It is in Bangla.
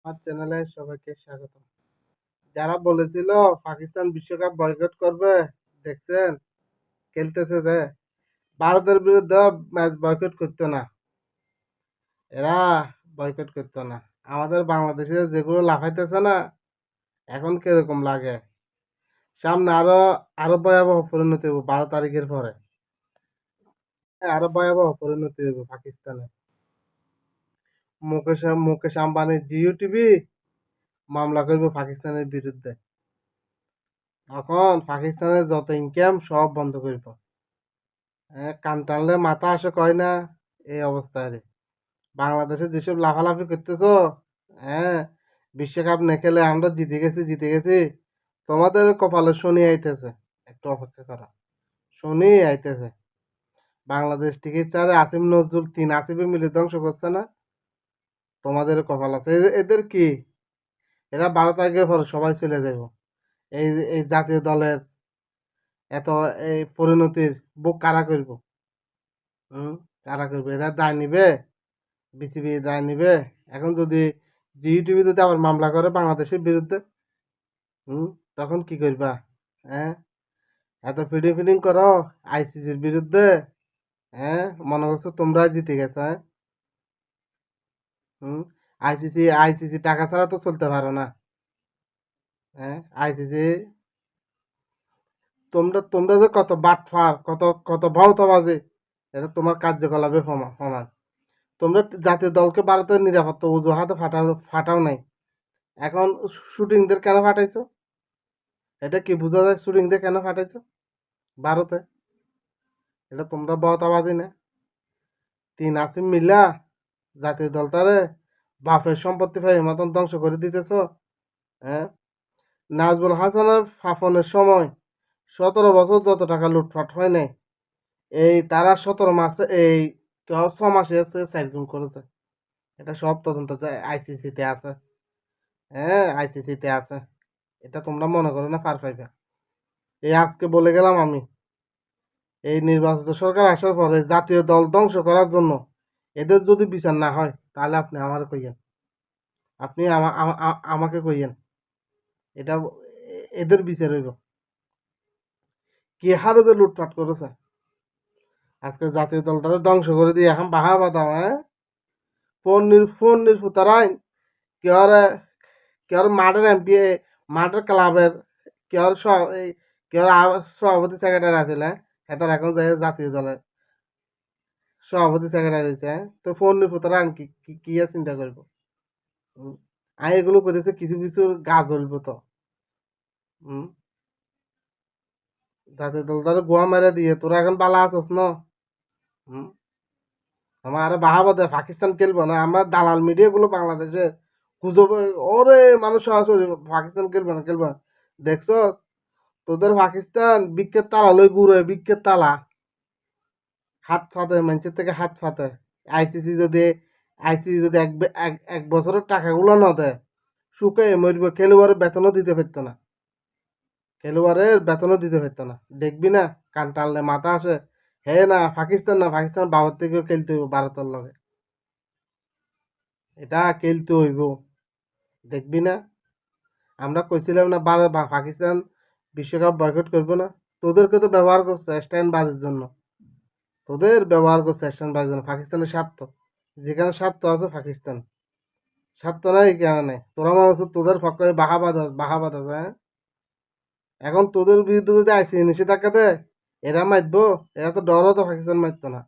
আমার চ্যানেলে সবাইকে স্বাগত। যারা বলেছিল পাকিস্তান বিশ্বকাপ বয়কট করবে, দেখছেন খেলতেছে যে। ভারতের বিরুদ্ধে ম্যাচ বয়কট করতো না, এরা বয়কট করতো না। আমাদের বাংলাদেশে যেগুলো লাফাইতেছে না, এখন কিরকম লাগে। সামনে আরো আরো ভয়াবহ পরিণতি হবে 12 তারিখের পরে। আরো ভয়াবহ পরিণতি হবে পাকিস্তানে। মুকেশ আম্বানির জিও টিভি মামলা করবে পাকিস্তানের বিরুদ্ধে। তখন পাকিস্তানের যত ইনকাম সব বন্ধ করবে। হ্যাঁ, কান টানলে মাথা আসে কয় না, এই অবস্থায় রে। বাংলাদেশে যেসব লাফালাফি করতেছো, হ্যাঁ, বিশ্বকাপ না খেলে আমরা জিতে গেছি। তোমাদের কপালে শনি আইতেছে, একটু অপেক্ষা করা। শনি আইতেছে। বাংলাদেশ টিকিট ছাড়ে আসিম নজরুল 3 আসিফে মিলে ধ্বংস করছে না, তোমাদের কপাল আছে। এদের কি, এরা 12 তারিখের পরে সবাই চলে যাব। এই এই জাতীয় দলের এত এই পরিণতির বুক কারা করব? হুম, কারা করবে? এরা দায় নিবে, বিসিবি দায় নিবে। এখন যদি জি টিভি যদি আবার মামলা করে বাংলাদেশের বিরুদ্ধে, হুম, তখন কি করবা? হ্যাঁ, এত ফিডিং ফিডিং করো আইসিসির বিরুদ্ধে। হ্যাঁ, মনে করছো তোমরা জিতে গেছো, হ্যাঁ। হুম, আইসিসি টাকা ছাড়া তো চলতে পারো না। হ্যাঁ, আইসিসি, তোমরা যে কত বাটফার, কত কত ভৌতবাজি, এটা তোমার কার্যকলাপে সমান। তোমরা জাতীয় দলকে ভারতের নিরাপত্তা অজুহাতে ফাটাও নাই। এখন শুটিংদের কেন ফাটাইছো? এটা কি বোঝা যায়? শুটিং দিয়ে কেন ফাটাইছো ভারতে? এটা তোমরা বহতাবাদি না? 3 আসিম মিলা জাতীয় দলটারে বাপের সম্পত্তি পাই মতন ধ্বংস করে দিতেছ। হ্যাঁ, নাজমুল হাসানের ফাফনের সময় 17 বছর যত টাকা লুটপাট হয় নাই, এই তারা 17 মাসে এই 6 মাসে 4 গুণ করেছে। এটা সব তদন্ত আইসিসিতে আছে। হ্যাঁ, আইসিসিতে আছে। এটা তোমরা মনে করো না পার পাইবে। এই আজকে বলে গেলাম আমি, এই নির্বাচিত সরকার আসার পরে জাতীয় দল ধ্বংস করার জন্য এদের যদি বিচার না হয়, তাহলে আপনি আমার কইয়েন, আপনি আমাকে কইয়েন। এটা এদের বিচার হইব। কি হারে যে লুটপাট করেছে, আজকে জাতীয় দলটাকে ধ্বংস করে দিয়ে এখন বাহা বাদাম। হ্যাঁ, ফোন ফুতার আইন, কেউ কেউ মাঠের এমপি, মাঠের ক্লাবের কেউ এই কেউ সভাপতি সেক্রেটারি আছিল, হ্যাঁ, এটার এখন যায় জাতীয় দলের সভাপতি সেক্রেটারি হয়েছে। হ্যাঁ, তো ফোন ফুতার আইন কি কি কি আর চিন্তা করবো? আমি এগুলো করেছে কিছু কিছু গাছ জ্বলবো তো। হম, জাতীয় দলটারে গোয়া মেরে দিয়ে তোরা এখন বালা আছস ন। হম, আমার আরে বাহাবা দে পাকিস্তান খেলবো না, আমরা দালাল মিডিয়া গুলো বাংলাদেশে গুজব, ওরে মানুষ সরাসরি পাকিস্তান খেলবো না। দেখছো, তোদের পাকিস্তান বিক্ষের তালা লই ঘুরে, বিক্ষের তালা হাত ফাতে, মানুষের থেকে হাত ফাতে। আইসিসি যদি আইসিসি যদি এক বছরের টাকাগুলো না দেয়, শুকে মরবে। খেলোয়াড়ের বেতনও দিতে পারতো না। দেখবি না, কান টানলে মাথা আসে। হে না, পাকিস্তান না, পাকিস্তান বাবার থেকেও খেলতে হইব ভারতের লগে। এটা খেলতে হইব, দেখবি না। আমরা কইছিলাম না পাকিস্তান বিশ্বকাপ বয়কট করবো না। তোদেরকে তো ব্যবহার করছে স্ট্যান্ড বাজের জন্য। পাকিস্তানের স্বার্থ, যেখানে স্বার্থ আছে পাকিস্তান, স্বার্থ নাই কেন নাই। তোরা মানুষ তোদের পক্ষে বাহাবাদ আছে, হ্যাঁ। এখন তোদের বিরুদ্ধে যদি আইসি নিষেধাজ্ঞা দেয়, এরা মারবো? এরা তো ডরও তো পাকিস্তান মারতো না।